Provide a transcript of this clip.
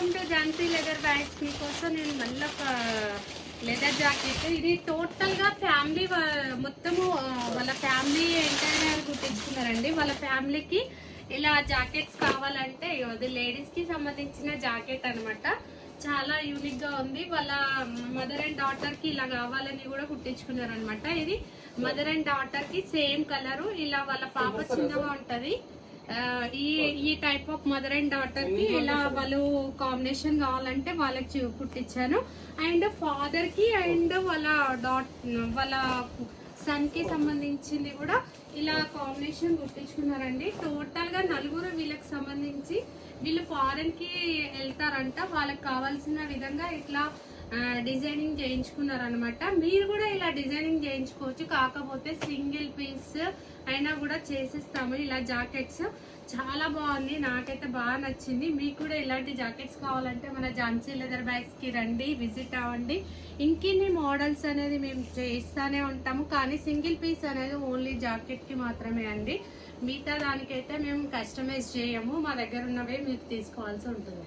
Welcome to Jhansi leather bags. మీకోసం నేను మళ్ళీ ఒక లెదర్ జాకెట్, ఇది టోటల్ గా ఫ్యామిలీ మొత్తము వాళ్ళ ఫ్యామిలీ ఎంటైర్ కుట్టించుకున్నారండి. వాళ్ళ ఫ్యామిలీకి ఇలా జాకెట్స్ కావాలంటే ఇది లేడీస్ కి సంబంధించిన జాకెట్ అన్నమాట. చాలా యూనిక్ గా ఉంది. వాళ్ళ మదర్ అండ్ డాటర్ కి ఇలా కావాలని కూడా కుట్టించుకున్నారు అనమాట. ఇది మదర్ అండ్ డాటర్ కి సేమ్ కలరు, ఇలా వాళ్ళ పాప చిన్నగా ఉంటది. ఈ type of mother and daughter కి ఇలా వాళ్ళు కాంబినేషన్ కావాలంటే వాళ్ళకి కుట్టించాను. అండ్ ఫాదర్ కి అండ్ వాళ్ళ సన్ కి సంబంధించింది కూడా ఇలా కాంబినేషన్ కుట్టించుకున్నారండి. టోటల్ గా నలుగురు వీళ్ళకి సంబంధించి, వీళ్ళు ఫారెన్ కి వెళ్తారంట. వాళ్ళకి కావాల్సిన విధంగా ఇట్లా డిజైనింగ్ చేయించుకున్నారు అనమాట. మీరు కూడా ఇలా డిజైనింగ్ చేయించుకోవచ్చు, కాకపోతే సింగిల్ పీస్ అయినా కూడా చేసిస్తాము. ఇలా జాకెట్స్ చాలా బాగుంది, నాకైతే బాగా నచ్చింది. మీకు కూడా ఇలాంటి జాకెట్స్ కావాలంటే మన ఝాన్సీ లెదర్ బ్యాగ్స్ కి రండి, విజిట్ అవ్వండి. ఇంకిన్ని మోడల్స్ అనేది మేము చేస్తూనే ఉంటాము, కానీ సింగిల్ పీస్ అనేది ఓన్లీ జాకెట్ కి మాత్రమే అండి. మిగతా దానికైతే మేము కస్టమైజ్ చేయము, మా దగ్గర ఉన్నవే మీరు తీసుకోవాల్సి ఉంటుంది.